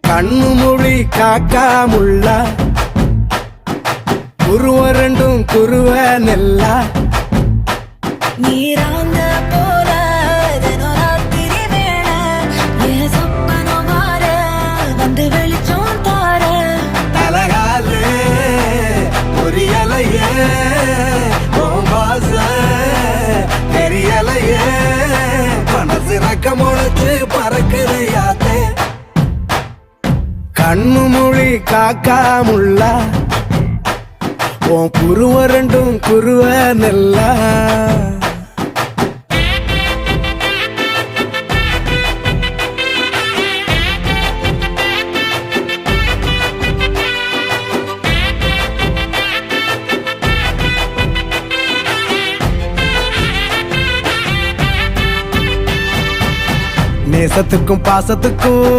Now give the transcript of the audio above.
கண்ணு மொழி காக்காமுள்ள குருவ ரெண்டும் குருவ நெல்லா நீராங்க போல தினராத்திரி வேண என் சொப்பனம் மாற வந்து வெளிச்சம் தார தலகாலே பொரியலையே ஓம்பாச தெரியலையே மனசு ரக்க முளைச்சு பறக்குதையாத்தே கண்ணு மொழி காக்காமுள்ள உன் குருவ ரெண்டும் குருவ நெல்லா நேசத்துக்கும் பாசத்துக்கும்